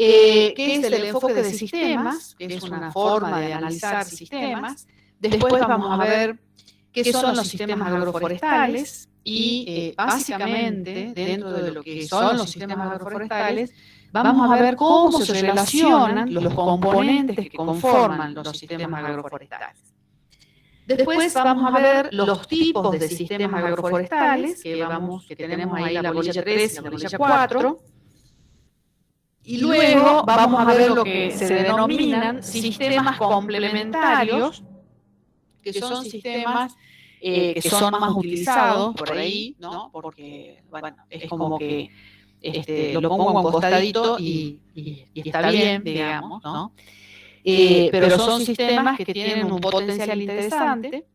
que es el enfoque de sistemas, que es una forma de analizar sistemas. Después vamos a ver qué son los sistemas agroforestales y básicamente dentro de lo que son los sistemas agroforestales vamos a ver cómo se relacionan los componentes que conforman los sistemas agroforestales. Después vamos a ver los tipos de sistemas agroforestales, que tenemos ahí la bolilla 3 y la bolilla 4. Y luego vamos a ver lo que se denominan sistemas complementarios, que son sistemas que son más utilizados por ahí, ¿no? Porque, bueno, es como que lo pongo a un costadito y está bien, digamos, ¿no? Pero son sistemas que tienen un potencial interesante.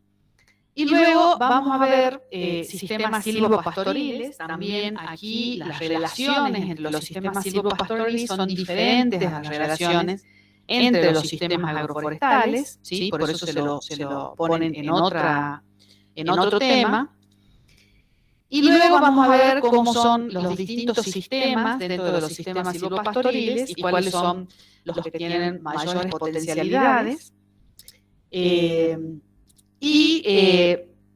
Y luego vamos a ver sistemas silvopastoriles. También aquí las relaciones entre los sistemas silvopastoriles son diferentes a las relaciones entre los sistemas agroforestales, ¿sí? Por eso se lo ponen en otro tema. Y luego vamos a ver cómo son los distintos sistemas dentro de los sistemas silvopastoriles y cuáles son los que tienen mayores potencialidades.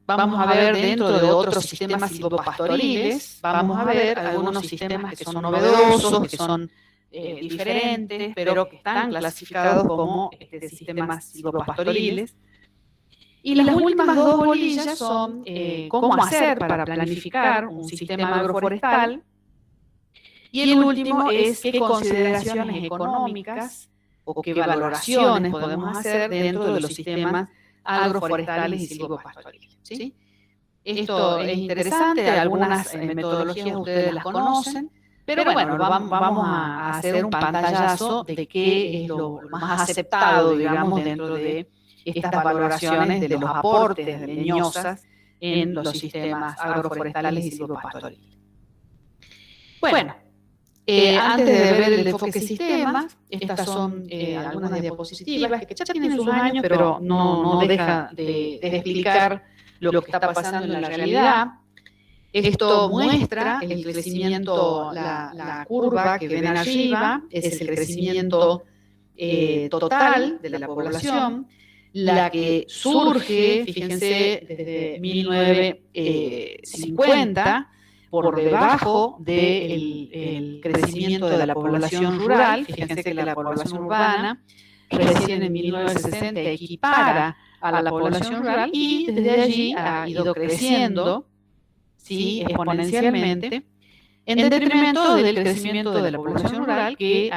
Vamos a ver dentro de otros sistemas silvopastoriles, vamos a ver algunos sistemas que son novedosos, que son diferentes, pero que están clasificados como sistemas silvopastoriles. Y las últimas dos bolillas son cómo hacer para planificar un sistema agroforestal. Y el último es qué consideraciones económicas o qué valoraciones podemos hacer dentro de los sistemas agroforestales y silvopastoriles, ¿sí? Esto es interesante, algunas metodologías ustedes las conocen, pero bueno, vamos a hacer un pantallazo de qué es lo más aceptado, digamos, dentro de estas valoraciones de los aportes de leñosas en los sistemas agroforestales y silvopastoriles. Bueno, antes de ver el enfoque sistemas, estas son algunas diapositivas que ya tienen sus años, pero no deja de explicar lo que está pasando en la realidad. Esto muestra el crecimiento, la curva que ven arriba, es el crecimiento total de la población, la que surge, fíjense, desde 1950, por debajo del crecimiento de la población rural. Fíjense que la población urbana recién en 1960 equipara a la población rural y desde allí ha ido creciendo, ¿sí?, exponencialmente, en detrimento del crecimiento de la población rural que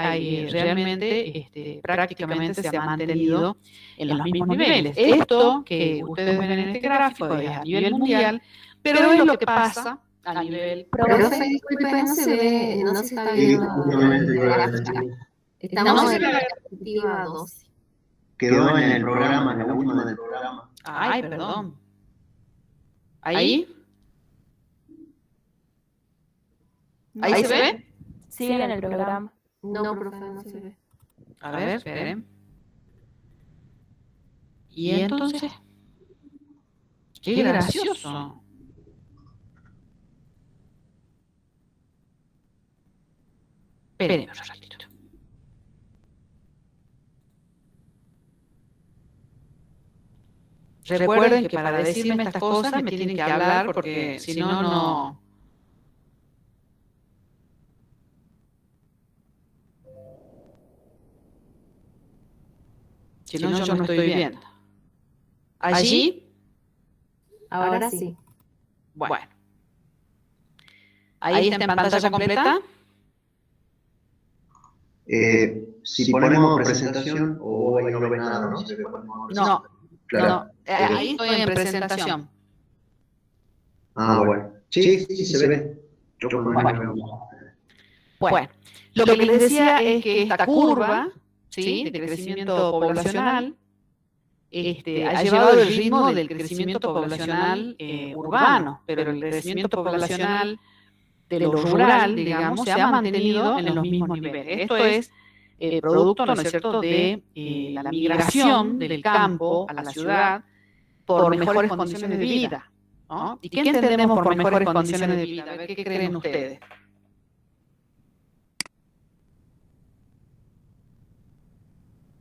realmente prácticamente se ha mantenido en los mismos niveles. Esto que ustedes ven en este gráfico es a nivel mundial, pero es lo que pasa a nivel... Profe, disculpe, no se ve, no se está viendo la gráfica. Estamos en la diapositiva 12. Quedó en el programa, en la última del programa. Ay, perdón. ¿Ahí? ¿Ahí se ve? Sigue en el programa. No, profe, no se ve. A ver, esperen. ¿Y entonces? ¡Qué gracioso! Esperen un ratito. Recuerden que para decirme estas cosas me tienen que hablar porque si no, no... Si no, yo no estoy viendo. ¿Allí? Ahora sí. Bueno. ¿Ahí está en pantalla completa? Si ponemos presentación o ahí no ve nada, ¿no? No, Claro. no. Ahí estoy en presentación. Ah, bueno. Sí, se ve. Yo por lo menos veo. Bueno, lo que les decía es que esta curva, ¿sí?, de crecimiento poblacional ha llevado el ritmo del crecimiento poblacional urbano, pero el crecimiento poblacional de lo rural, digamos, se ha mantenido en los mismos niveles. Esto es producto, ¿no es cierto?, de la migración del campo a la ciudad por mejores condiciones de vida, ¿no? ¿Y qué entendemos por mejores condiciones de vida? A ver, ¿qué creen ustedes?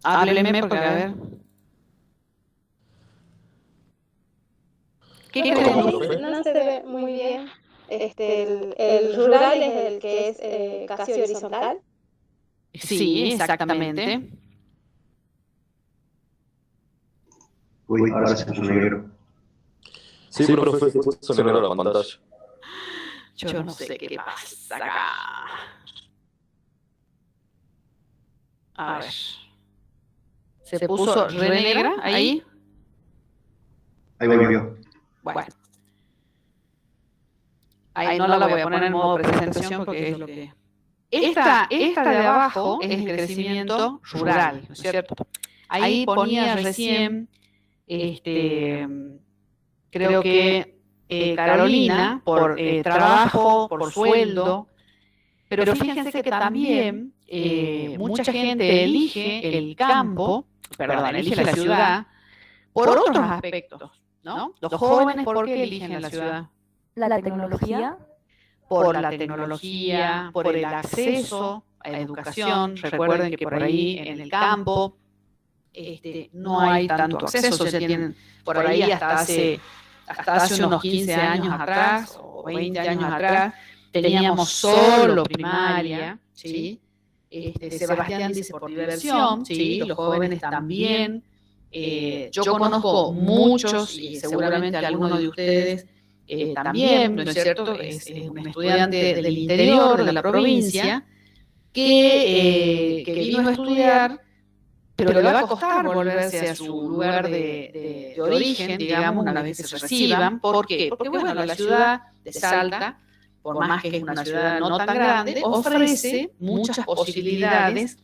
Háblenme porque, a ver. ¿Qué creen? No se ve muy bien. El rural es el que es casi horizontal. Sí, exactamente. Uy, ahora se puso negro. Sí, profe, se puso negro la pantalla. Yo no sé qué pasa acá. A ver. Se puso re negra ahí. Ahí volvió. Bueno. Ahí no la voy a poner en modo presentación porque es lo que... Esta de abajo es el crecimiento rural, ¿no es cierto? Ahí ponía recién, creo que Carolina, por trabajo, por sueldo, pero fíjense que también mucha gente elige el campo, perdón, elige la ciudad, por otros aspectos, ¿no? Los jóvenes, ¿por qué eligen la ciudad? La tecnología. Por la tecnología, por el acceso a educación. Recuerden que por ahí en el campo no hay tanto acceso, o sea, tienen por ahí hasta hace unos 15 años atrás o 20 años atrás teníamos solo primaria, ¿sí? Sebastián dice por diversión, ¿sí? Los jóvenes también. Yo conozco muchos y seguramente algunos de ustedes también, ¿no es cierto? Es un estudiante del interior de la provincia que vino a estudiar, pero le va a costar volverse a su lugar de origen, digamos, una vez que se reciban. ¿Por qué? Porque, bueno, la ciudad de Salta, por más que es una ciudad no tan grande, ofrece muchas posibilidades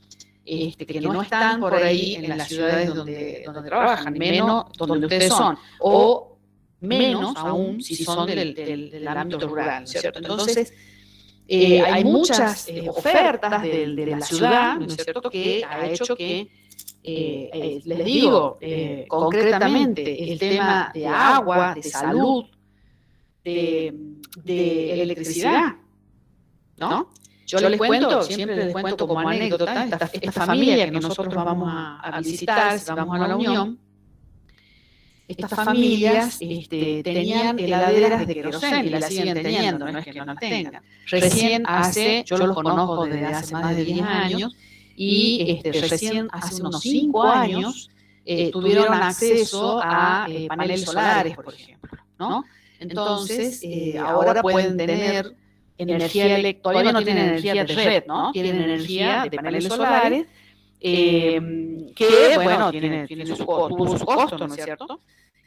que no están por ahí en las ciudades donde trabajan, menos donde ustedes son, o menos aún si son del ámbito rural, ¿cierto? Entonces, hay muchas ofertas de la ciudad, ¿no es cierto?, que ha hecho que, les digo, concretamente, el tema de agua, de salud, de electricidad, ¿no? Yo les cuento, siempre les cuento como anécdota, esta familia que nosotros vamos a visitar, si vamos a la Unión. Estas familias tenían heladeras de queroseno y las siguen teniendo, no es que no las tengan. Recién yo los conozco desde hace más de 10 años, y recién hace unos 5 años tuvieron acceso a paneles solares, por ejemplo, ¿no? Entonces, ahora pueden tener energía eléctrica, todavía no tienen energía de red, ¿no? Tienen energía de paneles solares, que, bueno, tiene su costo, ¿no es cierto?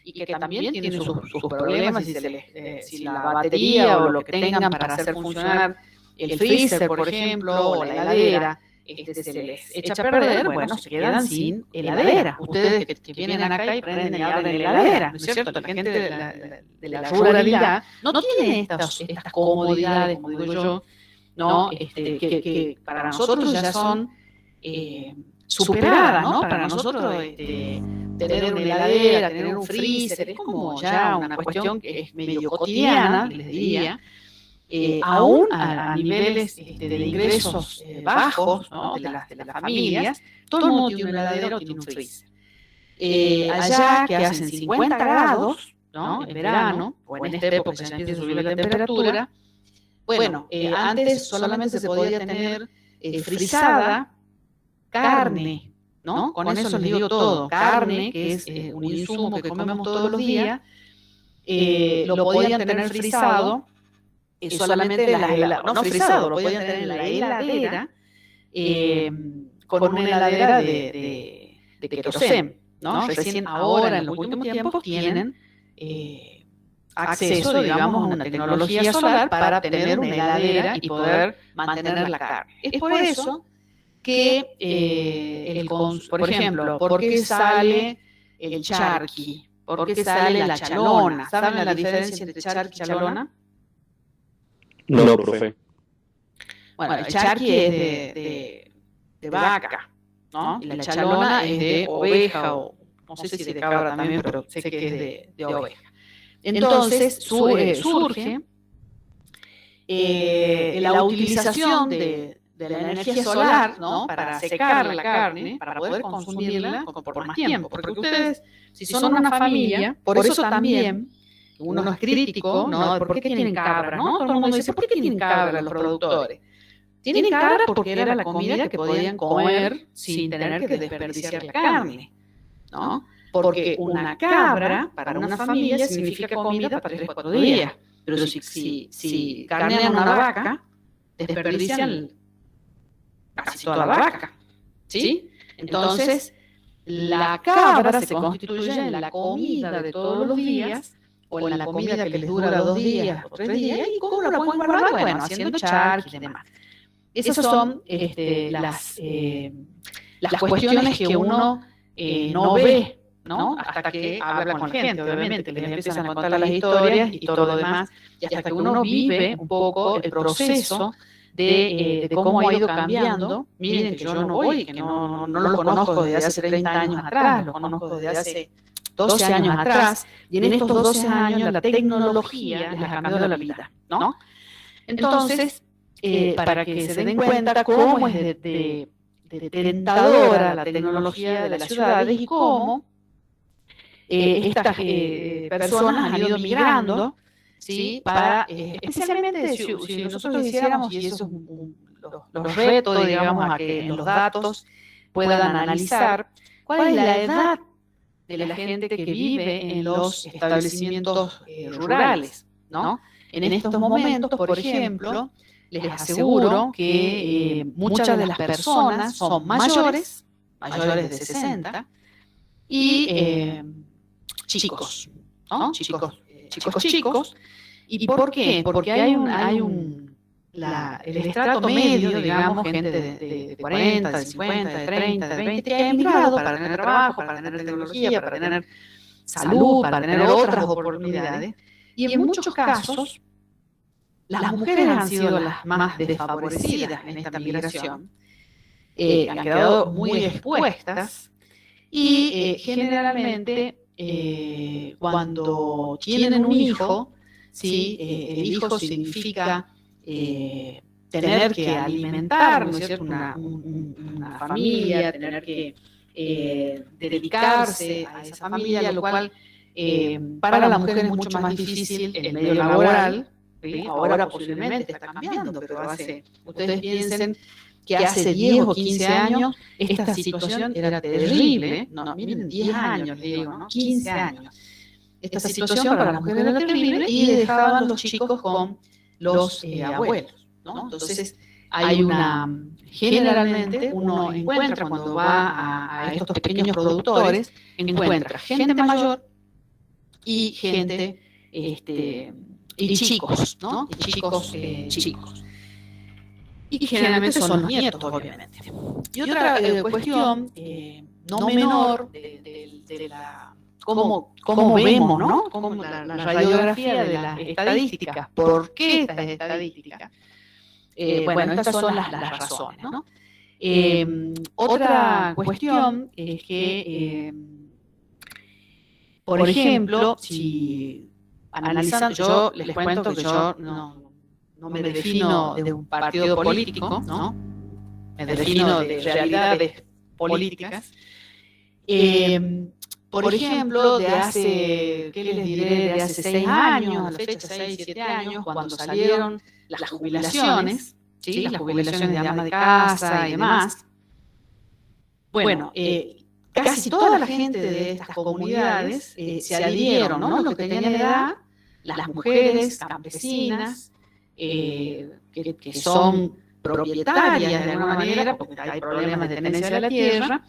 Y que también tiene sus problemas, si la batería o lo que tengan para hacer funcionar el freezer, por ejemplo, o la heladera, se les echa a perder, bueno, se quedan sin heladera. Ustedes que vienen acá y prenden y abren la heladera, ¿no es cierto? La gente de la ruralidad no tiene estas comodidades, como digo yo, ¿no? Que para nosotros ya son superadas, ¿no? Para nosotros tener una heladera, tener un freezer, es como ya una cuestión que es medio cotidiana, les diría, aún a niveles de ingresos bajos, ¿no? de las familias, todo el mundo tiene un heladero o tiene un freezer. Allá que hacen 50 grados, ¿no? En verano, o en esta época ya empieza a subir la temperatura, bueno, antes solamente se podía tener frisada carne, ¿no? Con eso les digo todo. Carne, que es un insumo que comemos todos los días, lo podían tener frisado solamente en la heladera, no frisado, lo podían tener en la heladera, con una heladera de queroseno, ¿no? Recién ahora, en los últimos tiempos, tienen acceso, digamos, a una tecnología solar para tener una heladera y poder mantener la carne. Es por eso que, por ejemplo, ¿por qué sale el charqui? ¿Por qué sale la chalona? ¿Saben la diferencia entre charqui y chalona? No, profe. Bueno, el charqui es de vaca, ¿no? Y la chalona es de oveja, o no sé si de cabra también, pero sé que es de oveja. Entonces surge la utilización de la energía solar, ¿no? Para secar la carne, para poder consumirla por más tiempo. Porque ustedes, si son una familia, por eso también uno es crítico, ¿no? ¿Por qué tienen cabra, no? Todo el mundo dice, ¿por qué tienen cabra los productores? Tienen cabra porque era la comida que podían comer sin tener que desperdiciar la carne, ¿no? Porque una cabra para una familia significa comida para 3 o 4 días. Pero si carnean una vaca, desperdician casi toda la vaca, ¿sí? Entonces, la cabra se constituye en la comida de todos los días, o en la comida que les dura 2 días o 3 días, y cómo la pueden guardar, bueno, haciendo charqui y demás. Esas son las cuestiones que uno no ve, ¿no? Hasta que habla con la gente, obviamente, les empiezan a contar las historias y todo lo demás, y hasta que uno vive un poco el proceso de cómo ha ido cambiando. Miren que yo no voy, que no lo conozco desde hace 30 años atrás, lo conozco desde hace 12 años atrás, y en estos 12 años la tecnología les ha cambiado la vida, ¿no? Entonces, para que se den cuenta cómo es de tentadora la tecnología de las ciudades y cómo estas personas han ido migrando, ¿sí? Para, especialmente si nosotros hiciéramos, y eso es los retos, digamos, a que en los datos puedan analizar cuál es la edad de la gente que vive en los establecimientos rurales, ¿no? En estos momentos, por ejemplo, les aseguro que muchas de las personas son mayores de 60, y chicos, ¿no? Chicos. ¿Y por qué? Porque hay el estrato medio, digamos, gente de 40, de 50, de 30, de 20, que ha emigrado para tener trabajo, para tener tecnología, para tener salud, para tener otras oportunidades. Y en muchos casos, las mujeres han sido las más desfavorecidas en esta migración, han quedado muy expuestas, y generalmente cuando tienen un hijo, ¿sí? El hijo significa tener que alimentar, ¿no es cierto?, una familia, tener que dedicarse a esa familia, lo cual para la mujer es mucho más difícil el medio laboral. ¿Sí? Ahora posiblemente está cambiando, pero ustedes piensen que hace 10 o 15 años esta situación era terrible. No, miren, 10 años, le digo, ¿no? 15 años. Esta situación para las mujeres era terrible, y dejaban los chicos con los abuelos, ¿no? Entonces, generalmente uno encuentra, cuando va a estos pequeños productores, encuentra gente mayor y gente, y chicos, ¿no? Chicos. Y generalmente son los nietos, obviamente. Y otra cuestión no menor de la cómo vemos, ¿no? Cómo la radiografía de las estadísticas. ¿Por qué estas estadísticas? Bueno, estas son las razones, ¿no? Otra cuestión es que, por ejemplo, si analizando, yo les cuento que yo no me defino de un partido político, ¿no? Me defino de realidades políticas. Por ejemplo, de hace, ¿qué les diré? De hace 6 años, a la fecha 6, 7 años, cuando salieron las jubilaciones, ¿sí? Las jubilaciones de ama de casa y demás. Bueno, casi toda la gente de estas comunidades se adhirieron, ¿no? Los que tenían edad, las mujeres campesinas, que son propietarias de alguna manera, porque hay problemas de tenencia de la tierra,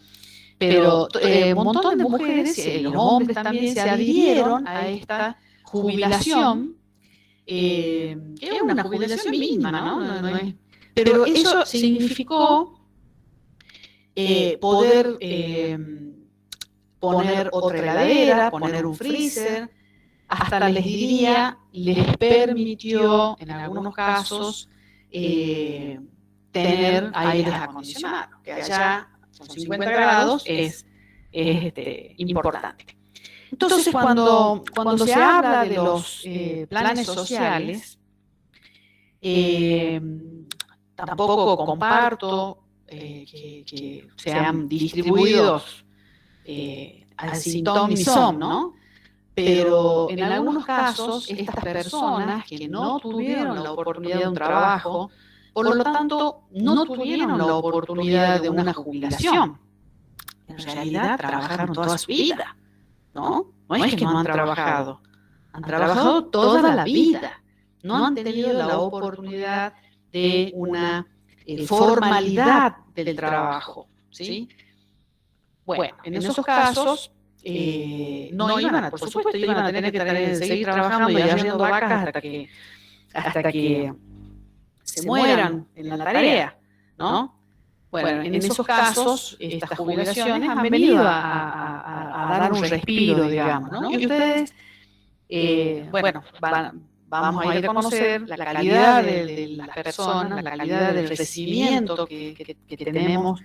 pero un montón de mujeres, los hombres también, se adhirieron a esta jubilación, que es una jubilación mínima, ¿no? No es, pero eso significó poder poner otra heladera, poner un freezer, hasta les permitió, en algunos casos, tener aires acondicionados, que allá con 50 grados es importante. Entonces, cuando se habla de los planes sociales, tampoco comparto que sean distribuidos al sin ton ni son, ¿no? Pero en algunos casos, estas personas que no tuvieron la oportunidad de un trabajo, por lo tanto, no tuvieron la oportunidad de una jubilación. En realidad, trabajaron toda su vida, ¿no? No es que no han trabajado toda la vida. No han tenido la oportunidad de una formalidad del trabajo, ¿sí? Bueno, en esos casos no iban a, por supuesto, iban a tener que seguir trabajando y arriendo vacas hasta que se mueran en la tarea, ¿no? Bueno, en esos casos, estas jubilaciones han venido a dar un respiro, digamos, ¿no? Y ustedes, bueno, vamos a ir a conocer la calidad de las personas, la calidad del recibimiento que tenemos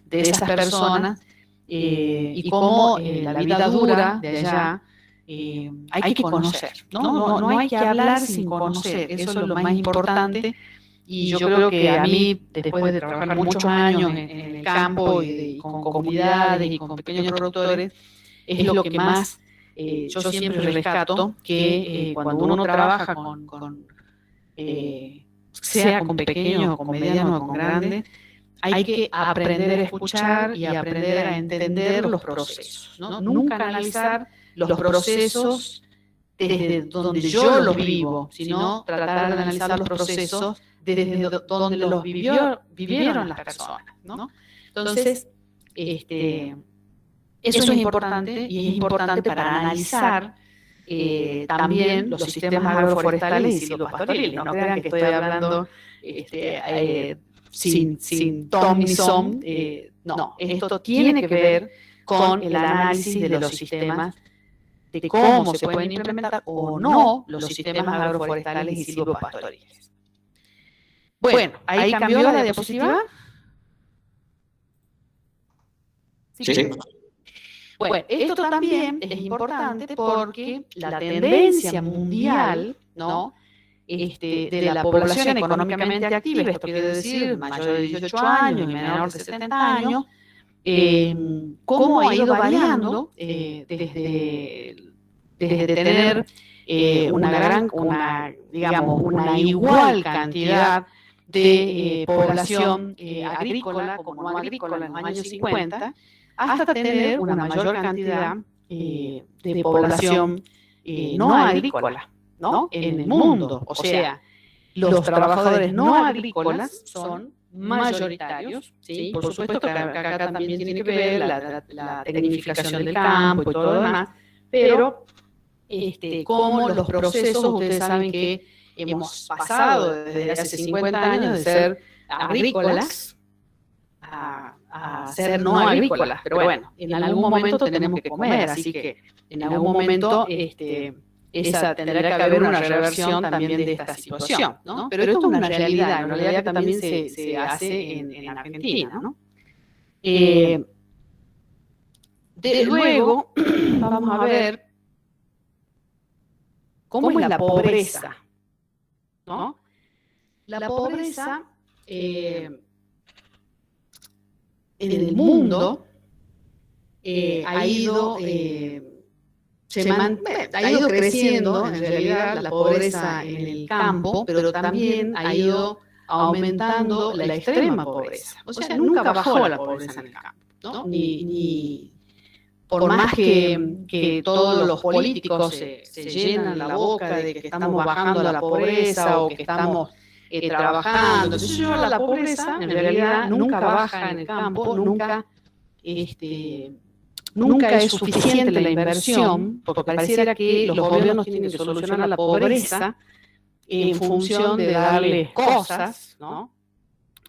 de esas personas y cómo la vida dura de allá hay que conocer, ¿no? No hay que hablar sin conocer, eso es lo más importante. Y yo creo que a mí, después de trabajar muchos años en el campo y con comunidades y con pequeños productores, es lo que más yo siempre rescato, que cuando uno trabaja sea con pequeños o con medianos o con grandes, hay que aprender a escuchar y aprender a entender los procesos, ¿no? Nunca analizar los procesos desde donde yo los vivo, sino tratar de analizar los procesos desde donde los vivieron las personas, ¿no? Entonces, eso es importante y es importante para analizar también los sistemas agroforestales y silvopastoriles. No crean que estoy hablando sin ton ni son. No, esto tiene que ver con el análisis de los sistemas, de cómo se pueden implementar o no los sistemas agroforestales y silvopastoriles. Bueno, ahí cambió la diapositiva. Sí. Bueno, esto también es importante porque la tendencia mundial, ¿no? De la población económicamente activa, esto quiere decir mayor de 18 años y menor de 70 años, cómo ha ido variando desde tener una igual cantidad de población agrícola como no agrícola en los años 50, hasta tener una mayor cantidad de población no agrícola, ¿no? En el mundo. O sea, los trabajadores no agrícolas son mayoritarios, ¿sí? Por supuesto que acá también tiene que ver la tecnificación del campo y todo lo demás, pero como los procesos, ustedes saben que hemos pasado desde hace 50 años de ser agrícolas a ser no agrícolas, pero bueno, en algún momento tenemos que comer, así que en algún momento tendrá que haber una reversión también de esta situación, ¿no? Pero esto es una realidad que también se hace en Argentina, ¿no? Luego vamos a ver cómo es la pobreza, ¿no? La pobreza en el mundo ha ido creciendo, en realidad, la pobreza en el campo, pero también ha ido aumentando la extrema pobreza. O sea, nunca bajó la pobreza en el campo, ¿no? Ni por más que todos los políticos se llenan la boca de que estamos bajando la pobreza o que estamos trabajando. Entonces, la pobreza en realidad nunca baja en el campo, nunca es suficiente la inversión, porque pareciera que los gobiernos tienen que solucionar la pobreza en función de darles cosas, ¿no?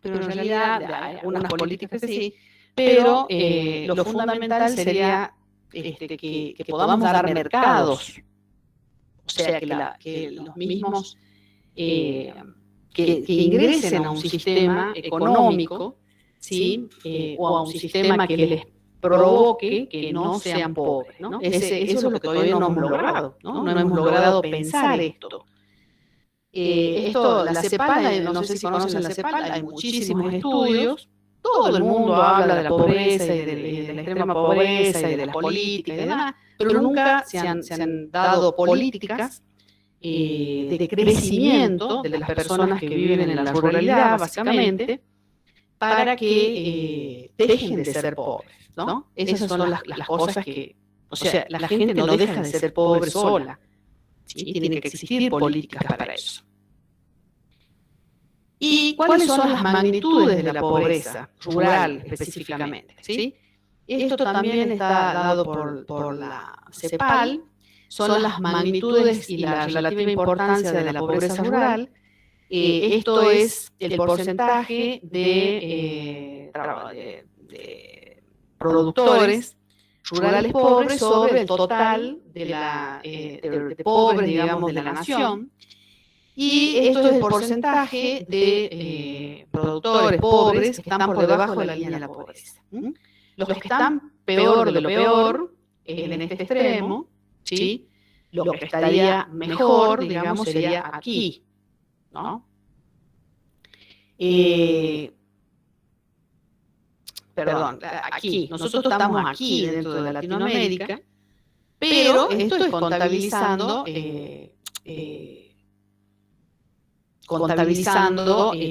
Pero en realidad hay algunas políticas que sí, pero lo fundamental sería que podamos dar mercados, o sea, que los mismos que ingresen a un sistema económico, ¿sí? O a un sistema que les provoque que no sean pobres, ¿no? Eso es lo que todavía no hemos logrado, ¿no? No hemos logrado pensar esto. Esto, la CEPAL, no sé si conocen la CEPAL, hay muchísimos estudios. Todo el mundo habla de la pobreza y de la extrema pobreza y de las políticas y demás, pero nunca se han dado políticas de crecimiento de las personas que viven en la ruralidad, básicamente, para que dejen de ser pobres, ¿no? Esas son las cosas que, o sea, la gente no deja de ser pobre sola, ¿sí? Tienen que existir políticas para eso. ¿Y cuáles son las magnitudes de la pobreza rural específicamente? ¿Sí? Esto también está dado por la CEPAL, son las magnitudes y la relativa importancia de la pobreza rural. Esto es el porcentaje de productores rurales pobres sobre el total de pobres, digamos, de la nación. Y esto es el porcentaje de productores pobres que están por debajo de la línea de la pobreza. Los que están peor de lo peor, en este extremo, ¿sí? Lo que estaría mejor, digamos, sería aquí, ¿no? Perdón, aquí. Nosotros estamos aquí dentro de Latinoamérica, pero esto es contabilizando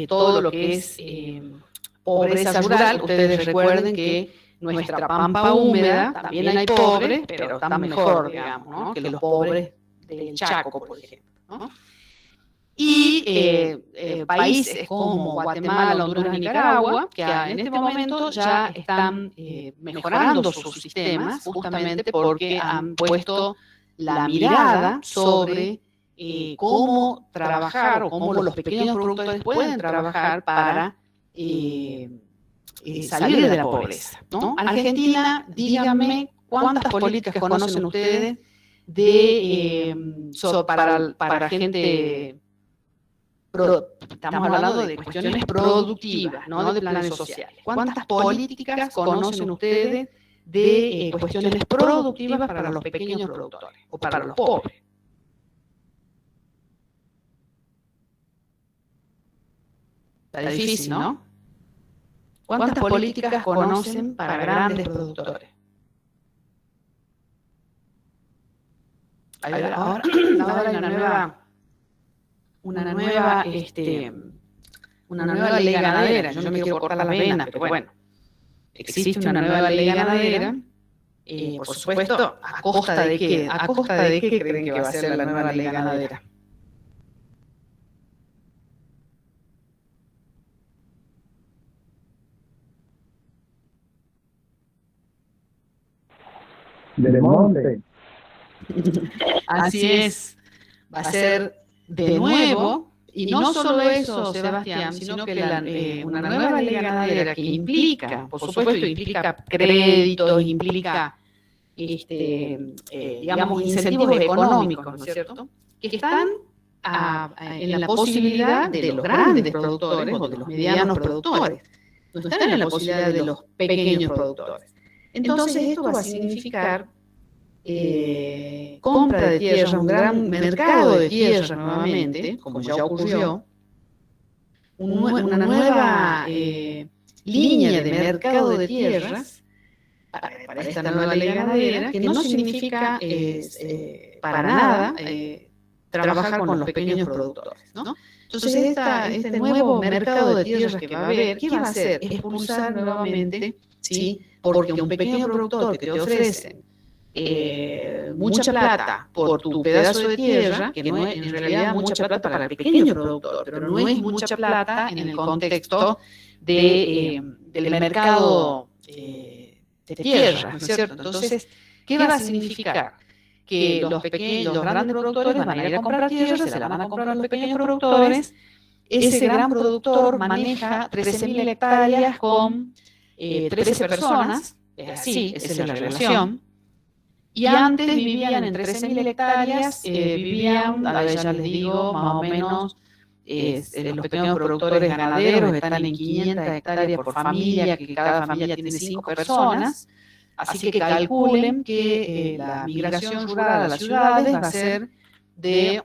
todo lo que es pobreza rural. Ustedes recuerden que nuestra pampa húmeda también hay pobres, pero están mejor, digamos, ¿no? Que los pobres del Chaco, por ejemplo, ¿no? Y países como Guatemala, Honduras y Nicaragua, que en este momento ya están mejorando sus sistemas, justamente porque han puesto la mirada sobre cómo trabajar o cómo los pequeños productores pueden trabajar para salir de la pobreza, ¿no? Argentina, díganme cuántas políticas conocen ustedes para gente, estamos hablando de cuestiones productivas, no de planes sociales. ¿Cuántas políticas conocen ustedes de cuestiones productivas para los pequeños productores o para los pobres? Está difícil, ¿no? ¿Cuántas políticas conocen para grandes productores? Ahora hay una nueva ley ganadera. Yo no me quiero cortar las venas, pero bueno, existe una nueva ley ganadera. Por supuesto, ¿a costa de qué? ¿A costa de qué creen que va a ser la nueva ley ganadera? Del monte. Así es, va a ser de nuevo, y no solo eso, Sebastián, sino que una nueva ley ganadera que implica, por supuesto, implica créditos, implica, digamos, incentivos económicos, ¿no es cierto?, que están en la posibilidad de los grandes productores o de los medianos productores, no están en la posibilidad de los pequeños productores. Entonces esto va a significar compra de tierra, un gran mercado de tierra nuevamente, como ya ocurrió, una nueva línea de mercado de tierras para esta nueva ley ganadera, que no significa para nada trabajar con los pequeños productores, ¿no? Entonces este nuevo mercado de tierras que va a haber, ¿qué va a hacer? Expulsar nuevamente, ¿sí? Porque un pequeño productor que te ofrece mucha plata por tu pedazo de tierra, que no es en realidad mucha plata para el pequeño productor, pero no es mucha plata en el contexto del mercado de tierra, ¿no es cierto? Entonces, ¿qué va a significar? Que los grandes productores van a ir a comprar tierra, se la van a comprar los pequeños productores, ese gran productor maneja 13.000 hectáreas con 13 personas, es así, esa es la relación. Y antes vivían en 13.000 hectáreas, vivían, a ver, ya les digo, más o menos, los pequeños productores ganaderos están en 500 hectáreas por familia, que cada familia tiene 5 personas. Así que calculen que la migración rural a las ciudades va a ser de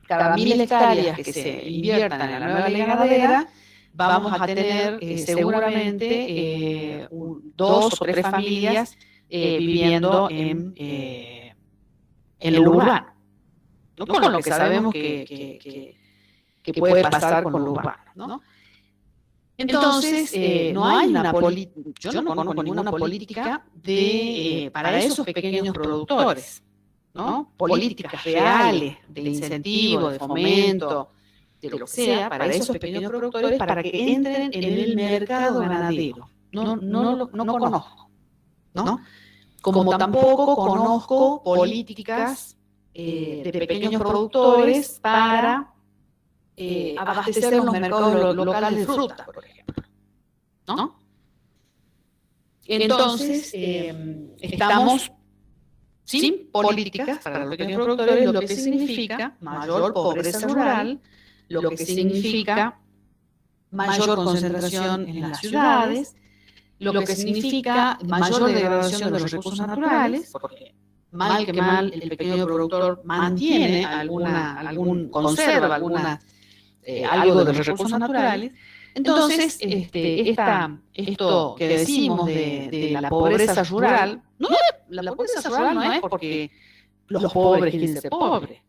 cada 1000 hectáreas que se inviertan en la nueva ley ganadera, vamos a tener seguramente 2 o 3 familias viviendo en lo urbano, ¿no? Con lo que sabemos que puede pasar con lo urbano, ¿no? Entonces, no hay una política, yo no conozco ninguna política para esos pequeños productores, ¿no? Políticas reales de incentivo, de fomento, de lo que sea, para esos pequeños productores para que entren en el mercado ganadero. No conozco, ¿no? Como tampoco conozco políticas de pequeños productores para abastecer los mercados locales de fruta, por ejemplo, ¿no? Entonces, estamos sin políticas para los pequeños productores, lo que significa mayor pobreza rural, lo que significa mayor concentración en las ciudades, lo que significa mayor degradación de los recursos naturales, porque mal que mal el pequeño productor mantiene conserva algo de los recursos naturales. Entonces, esto que decimos de la pobreza rural, la pobreza rural no es porque los pobres quieren ser pobres,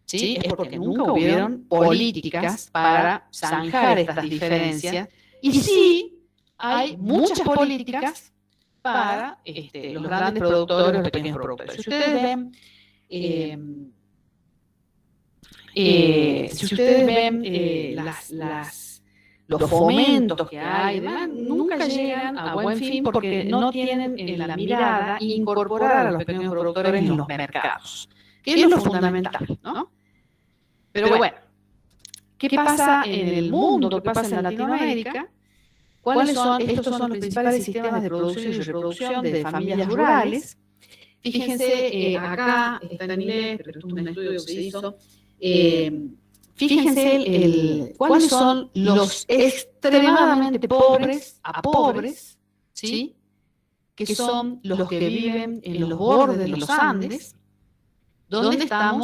¿sí? Es porque nunca hubieron políticas para zanjar estas diferencias, y sí hay muchas políticas para los grandes productores, los pequeños productores. Si ustedes ven los fomentos que hay, ¿verdad? Nunca llegan a buen fin porque no tienen en la mirada incorporar a los pequeños productores en los mercados, que es lo fundamental, ¿no? Pero bueno, ¿qué pasa en el mundo? ¿Qué pasa en Latinoamérica? Estos son los principales sistemas de producción y reproducción de familias rurales. Fíjense, acá está en inglés, pero esto es un estudio que se hizo. Fíjense cuáles son los extremadamente pobres a pobres, ¿sí? Que son los que viven en los bordes de los Andes, donde están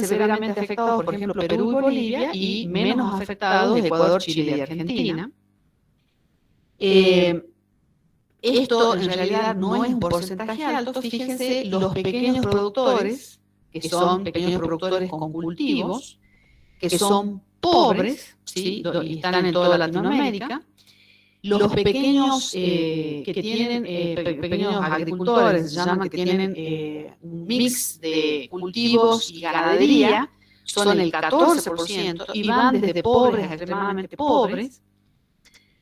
severamente afectados, por ejemplo, Perú y Bolivia, y menos afectados Ecuador, Chile y Argentina. Esto en realidad no es un porcentaje alto. Fíjense, los pequeños productores, que son pequeños productores con cultivos, que son pobres, ¿sí? Y están en toda Latinoamérica. Los pequeños que tienen, pequeños agricultores, se llaman, que tienen un mix de cultivos y ganadería, son el 14% y van desde pobres a extremadamente pobres.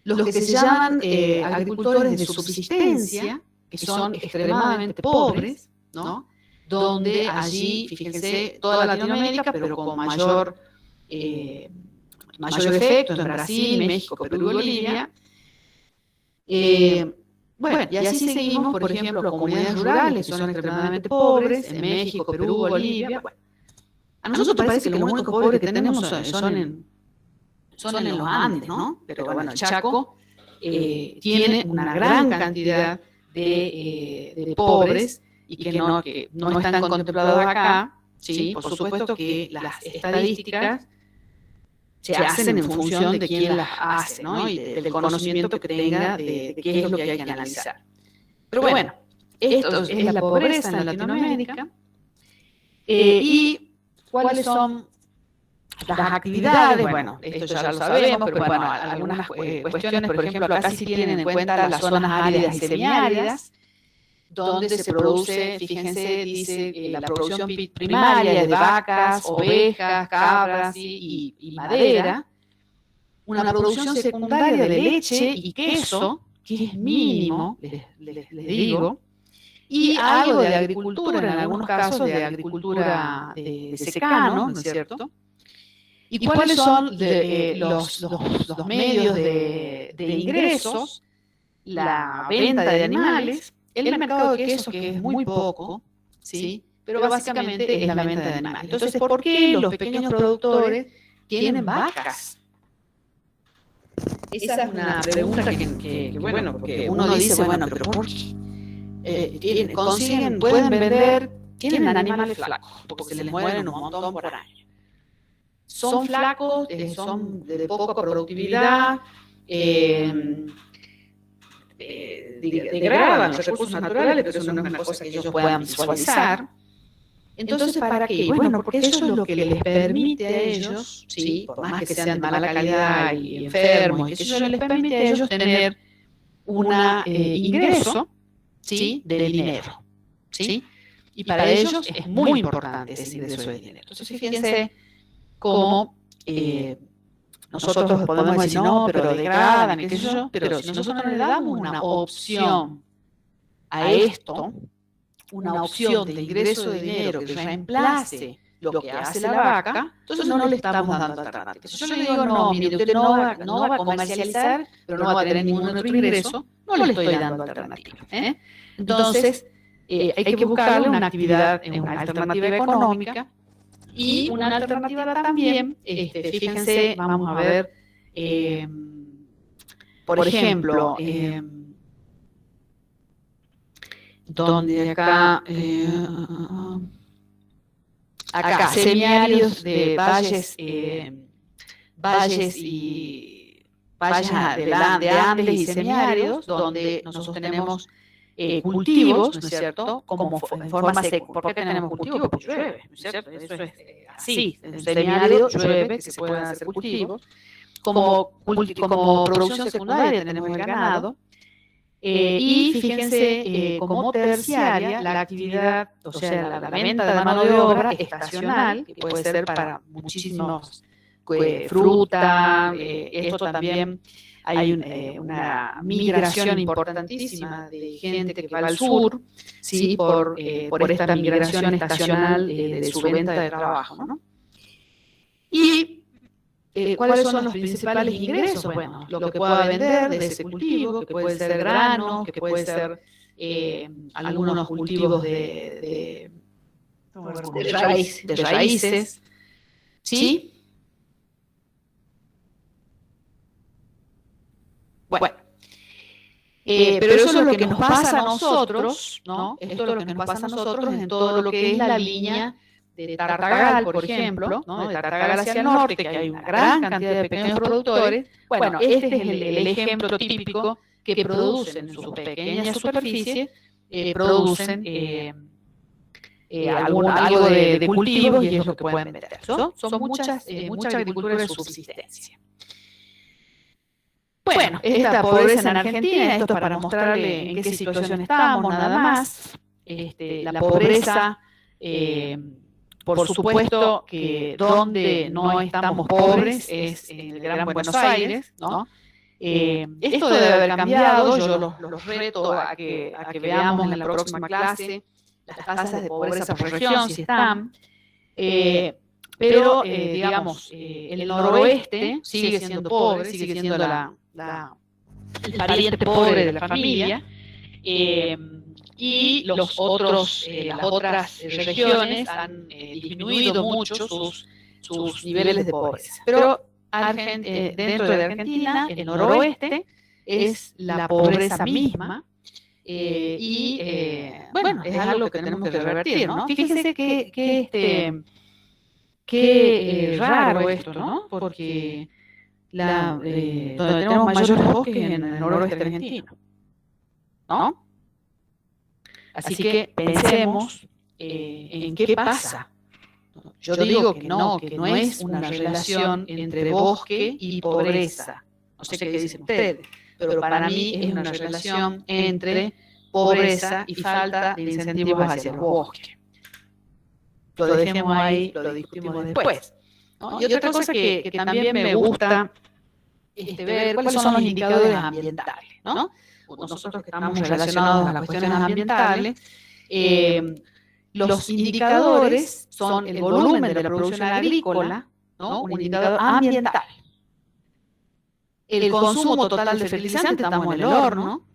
Los que se llaman agricultores de subsistencia, que son extremadamente pobres, ¿no? Donde allí, fíjense, toda Latinoamérica, pero con mayor efecto en Brasil, México, Perú y Bolivia. Bueno, y así seguimos, por ejemplo, comunidades rurales que son extremadamente pobres, en México, Perú, Bolivia. Bueno, a nosotros parece que los únicos pobres que tenemos son en los Andes, ¿no? Pero bueno, el Chaco tiene una gran cantidad de pobres y que no están contemplados acá, ¿sí? Por supuesto que las estadísticas se hacen en función de quién las hace, ¿no? Y del conocimiento que tenga de qué es lo que hay que analizar. Pero bueno, esto es la pobreza en Latinoamérica. ¿Y cuáles son las actividades? Bueno, esto ya lo sabemos, pero bueno, algunas cuestiones, por ejemplo, acá sí tienen en cuenta las zonas áridas y semiáridas, donde se produce, fíjense, dice la producción primaria de vacas, ovejas, cabras y madera, una producción secundaria de leche y queso, que es mínimo, les digo, y algo de agricultura, en algunos casos de agricultura de secano, ¿no es cierto? ¿Y cuáles son los medios de ingresos? La venta de animales, el mercado de quesos, que es muy poco, ¿sí? Pero básicamente es la venta de animales. Entonces, ¿por qué los pequeños productores tienen vacas? Esa es una pregunta que bueno, porque uno dice, bueno, pero ¿por qué? Pueden vender, tienen animales flacos, porque se les mueren un montón por año. son flacos, son de poca productividad, degradan los recursos naturales, pero eso no es una cosa que ellos puedan visualizar. Entonces, ¿para qué? Bueno, porque eso es lo que les permite a ellos, ¿sí? Por más que sean de mala calidad y enfermos, y que eso les permite a ellos tener un ingreso, ¿sí? De dinero, ¿sí? Y para ellos es muy importante ese ingreso de dinero. Entonces, fíjense cómo nosotros podemos decir, no, pero degradan, y qué sé yo, pero si nosotros le damos una opción a esto, una opción de ingreso de dinero que reemplace lo que hace la vaca, entonces no le estamos dando alternativas. Si yo le digo, no, mire, usted no va a comercializar, pero no va a tener ningún otro ingreso, no le estoy dando alternativa. Entonces, hay que buscarle una actividad, una alternativa económica y una alternativa también, fíjense, vamos a ver, por ejemplo, donde acá, semiáridos de valles de Andes y semiáridos, donde nosotros tenemos cultivos, ¿no es cierto? Como en forma seca. ¿Por qué tenemos cultivos? Porque llueve, ¿no es cierto? Eso es así. En semiárido llueve, que se pueden hacer cultivos. Como producción secundaria tenemos el ganado. Y fíjense, como terciaria, la actividad, o sea, la venta de mano de obra estacional, que puede ser para muchísimos, fruta, esto también hay una migración importantísima de gente que va al sur, ¿sí? por esta migración estacional de su venta de trabajo, ¿no? Y ¿cuáles son los principales ingresos? Bueno, lo que pueda vender de ese cultivo, que puede ser grano, que puede ser algunos cultivos de raíces, ¿sí? Bueno, pero eso es lo que nos pasa a nosotros, ¿no? Esto es lo que nos pasa a nosotros en todo lo que es la línea de Tartagal, por ejemplo, ¿no? De Tartagal hacia el norte, que hay una gran cantidad de pequeños productores. Bueno, este es el ejemplo típico que producen en sus pequeñas superficies, producen algo de cultivos y es lo que pueden vender. Son mucha agricultura de subsistencia. Bueno, esta pobreza en Argentina, esto es para mostrarle en qué situación estamos, nada más. La pobreza, por supuesto que donde no estamos pobres es en el Gran Buenos Aires, ¿no? Esto debe haber cambiado, yo los reto a que veamos en la próxima clase las tasas de pobreza por región, si están. Pero, digamos, el noroeste sigue siendo pobre, sigue siendo el pariente pobre de la familia, y las otras regiones han disminuido mucho sus niveles de pobreza. Pero dentro de Argentina, el noroeste es la pobreza misma, bueno, es algo que tenemos que revertir, ¿no? Fíjense qué raro esto, ¿no? Porque donde tenemos mayores bosques en el noroeste argentino, ¿no? Así que pensemos en qué pasa. Yo digo que no es una relación entre bosque y pobreza. No sé qué dicen ustedes, pero para mí es una relación entre pobreza y falta de incentivos hacia el bosque. Lo dejemos ahí, lo discutimos después, ¿no? Y otra cosa que también me gusta ver cuáles son los indicadores ambientales, ¿no? Nosotros que estamos relacionados a las cuestiones ambientales, los indicadores son el volumen de la producción agrícola, ¿no? Un indicador ambiental. El consumo total de fertilizante, estamos en el horno,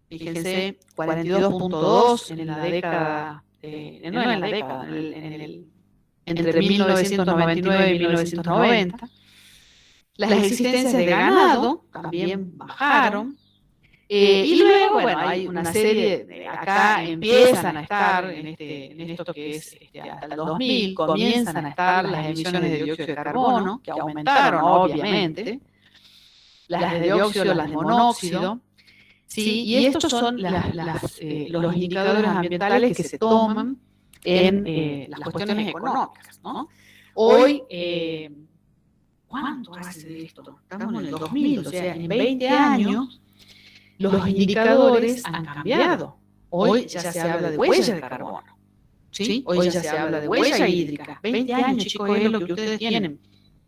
fíjense, 42.2 en la década, entre 1999 y 1990. Las existencias de ganado también bajaron. Y luego, bueno, hay una serie, acá empiezan a estar en esto que es hasta el 2000, comienzan a estar las emisiones de dióxido de carbono, que aumentaron obviamente, las de dióxido, las de monóxido, ¿sí? Y estos son los indicadores ambientales que se toman en las cuestiones económicas, ¿no? Hoy, ¿cuánto hace de esto? Estamos en el 2000, o sea, en 20 años, los indicadores han cambiado. Hoy ya se habla de huella de carbono, ¿sí? Hoy ya se habla de huella hídrica. 20 años, chicos, es lo que ustedes tienen,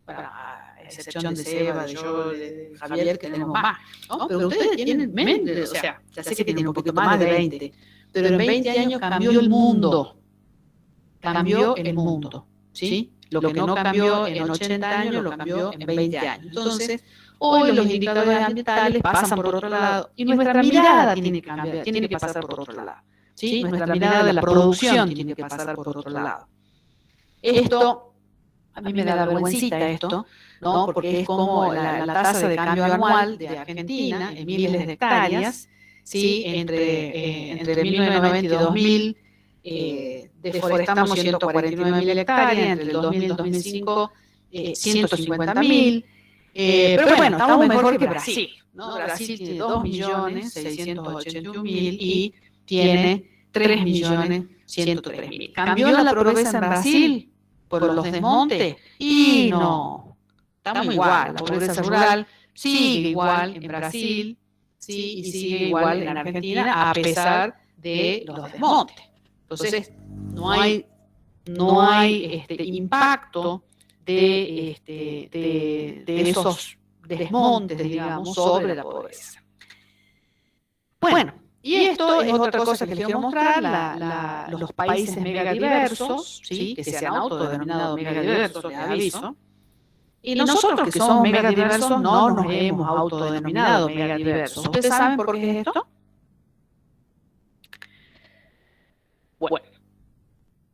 para excepción de Seba, de yo, de Javier, que tenemos más, ¿no? Pero ustedes tienen menos, o sea, ya sé que tienen un poquito más de 20, pero en 20 años cambió el mundo. Cambió el mundo, ¿sí? Lo que no cambió en 80 años, lo cambió en 20 años. Entonces, hoy los indicadores ambientales pasan por otro lado y nuestra mirada tiene que cambiar, tiene que pasar por otro lado, ¿sí? Nuestra mirada de la producción tiene que pasar por otro lado. Esto, a mí me da vergüencita esto, ¿no? Porque es como la tasa de cambio anual de Argentina en miles de hectáreas, ¿sí? Entre 1990 y 2000, deforestamos 149.000 hectáreas, entre el 2000 y el 2005, 150.000. Pero bueno, estamos mejor que Brasil, ¿no? Brasil tiene 2.681.000 y tiene 3.103.000. ¿Cambió la pobreza en Brasil por los desmontes? Y no, estamos igual. La pobreza rural sigue igual en Brasil, sí, y sigue igual en Argentina a pesar de los desmontes. Entonces, no hay impacto de esos desmontes, digamos, sobre la pobreza. Bueno, y esto es otra cosa que les quiero mostrar, los países megadiversos, ¿sí? Que se han autodenominado megadiversos, les aviso. Y nosotros que somos megadiversos no nos hemos autodenominado megadiversos. ¿Ustedes saben por qué es esto? Bueno,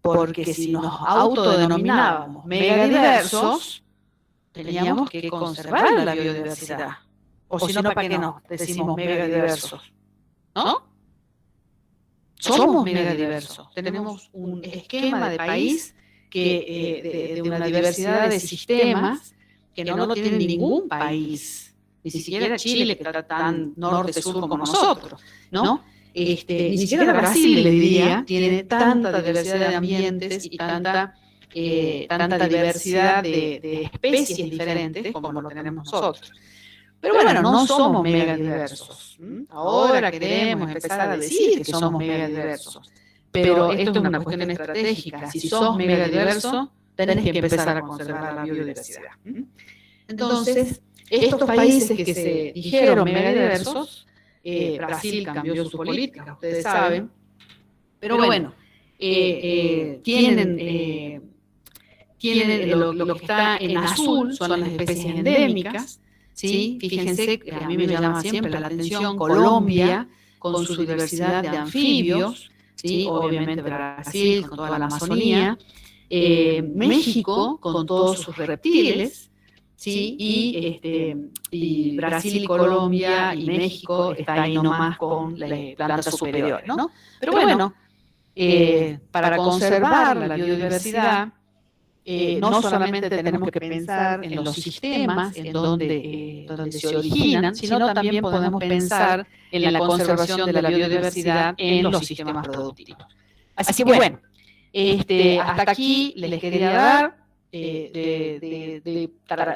porque si nos autodenominábamos megadiversos, teníamos que conservar la biodiversidad. O si no, ¿para qué nos decimos megadiversos? ¿No? Somos megadiversos. Tenemos un esquema de país de una diversidad de sistemas que no lo tiene ningún país. Ni siquiera Chile, que está tan norte-sur como nosotros, ¿no? Ni siquiera Brasil, le diría, tiene tanta diversidad de ambientes y tanta diversidad de especies diferentes como lo tenemos nosotros. Pero bueno, no somos megadiversos. Ahora queremos empezar a decir que somos megadiversos. Pero esto es una cuestión estratégica. Si sos megadiverso, tenés que empezar a conservar la biodiversidad. Entonces, estos países que se dijeron megadiversos, Brasil cambió sus políticas, ustedes saben, pero bueno, tienen lo que está en azul, son las especies endémicas, ¿sí? Fíjense que a mí me llama siempre la atención Colombia, con su diversidad de anfibios, ¿sí? Obviamente Brasil, con toda la Amazonía, México, con todos sus reptiles, ¿sí? Y Brasil y Colombia y México está ahí nomás con las plantas superiores, ¿no? Pero bueno, para conservar la biodiversidad, no solamente tenemos que pensar en los sistemas en donde se originan, sino también podemos pensar en la conservación de la biodiversidad en los sistemas productivos. Así que bueno, hasta aquí les quería dar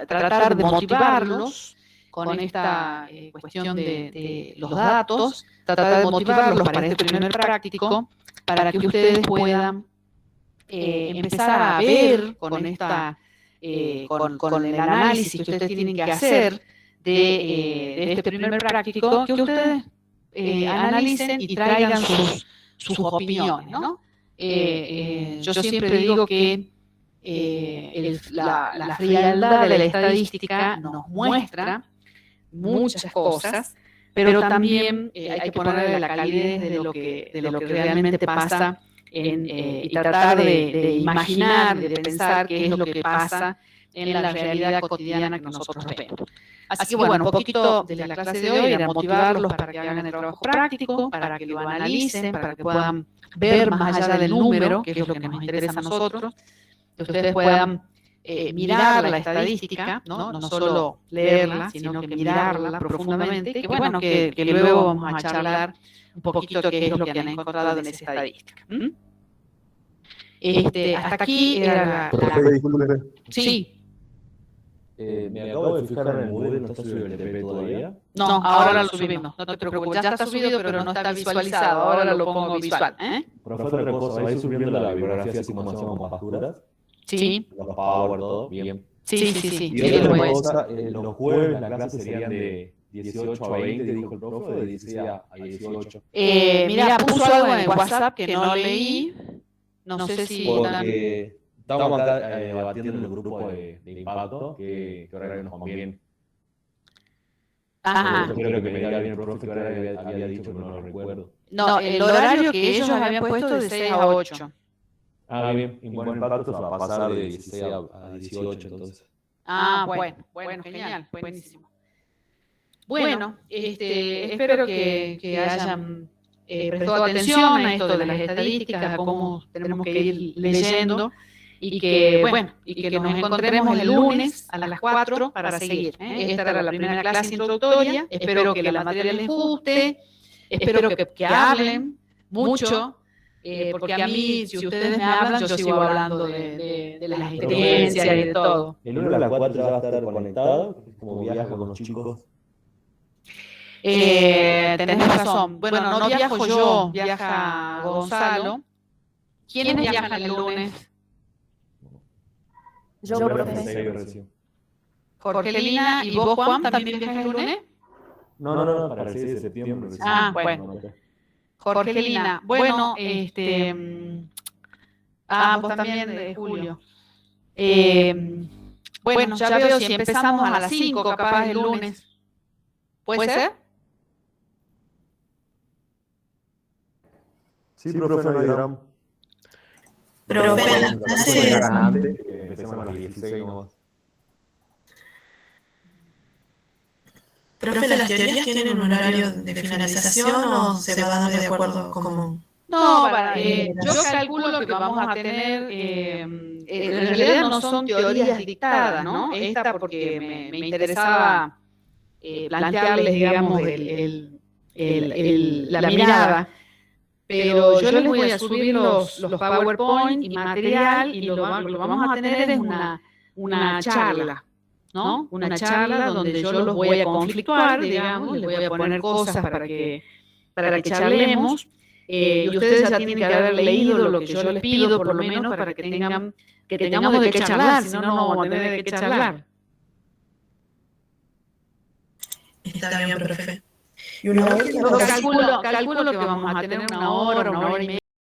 tratar de motivarlos con esta cuestión de los datos, tratar de motivarlos para este primer práctico, para que ustedes puedan empezar a ver con el análisis que ustedes tienen que hacer de este primer práctico, que ustedes analicen y traigan sus opiniones, ¿no? Yo siempre digo que la frialdad de la estadística nos muestra muchas cosas, pero también hay que ponerle la calidez de lo que realmente pasa y tratar de imaginar, de pensar qué es lo que pasa en la realidad cotidiana que nosotros vemos. Así que bueno, un poquito de la clase de hoy era motivarlos para que hagan el trabajo práctico, para que lo analicen, para que puedan ver más allá del número, que es lo que nos interesa a nosotros, que ustedes puedan mirar la estadística, ¿no? No solo leerla, sino que mirarla profundamente, que bueno, que luego vamos a charlar un poquito qué es lo que han encontrado en esa estadística. Hasta aquí era Profe, disculpe. Sí. Me acabo de fijar en el Moodle, ¿no está subido el TP todavía? No, ahora lo subimos, no te preocupes, ya está subido, pero no está visualizado, ahora lo pongo visual. Profe, otra cosa, ¿vais subiendo la bibliografía así como hacemos con facturas? Sí. Los Power, todo, bien. Sí. Y otra cosa, los jueves las clases serían de 18 a 20, dijo el profe, de 16 a 18. Mira, puso algo en el WhatsApp que no leí, no sé si... Porque estamos acá debatiendo en el grupo de impacto, que horario nos conviene. Ajá. Yo creo que me diga bien el profe que horario había dicho, pero no lo recuerdo. No, el horario que ellos habían puesto de 6 a 8. Ah, bien, y con impacto se va a pasar de 16 a 18, entonces. Bueno, genial, buenísimo. Bueno, espero que hayan prestado atención a esto de las estadísticas, a cómo tenemos que ir leyendo y que nos encontremos el lunes a las 4 para seguir. Esta era la primera clase introductoria, espero que la materia les guste, espero que hablen mucho. Porque a mí, si ustedes me hablan, yo sigo hablando de las experiencias y de todo. El lunes a las 4 ya va a estar conectado, como viajo con los chicos. Tenés razón. Bueno, no viajo yo, viaja Gonzalo. ¿Quiénes viajan el lunes? Yo, profe. Jorgelina, ¿y vos, Juan, también viajas el lunes? No, para el 6 de septiembre. Bueno. Jorgelina, bueno, vos también de Julio. Bueno, ya veo si empezamos a las 5, capaz el lunes. ¿Puede ser? Sí, profe, no hay drama. Profe, las clases... Empecemos a las 16 nomás. Profe, ¿las teorías tienen un horario de finalización o se va dando de acuerdo común? No, yo calculo que vamos a tener, en realidad no son teorías dictadas, ¿no? Esta porque me interesaba plantearles, digamos, la mirada. Pero yo les voy a subir los PowerPoint y material y lo vamos a tener es una charla, ¿no? Una charla donde yo los voy a conflictuar, digamos, les voy a poner cosas para que charlemos. Y ustedes ya tienen que haber leído lo que yo les pido, por lo menos, para que tengamos de qué charlar, si no, no vamos a tener de qué charlar. Está bien, profe. Calculo que vamos a tener una hora y media.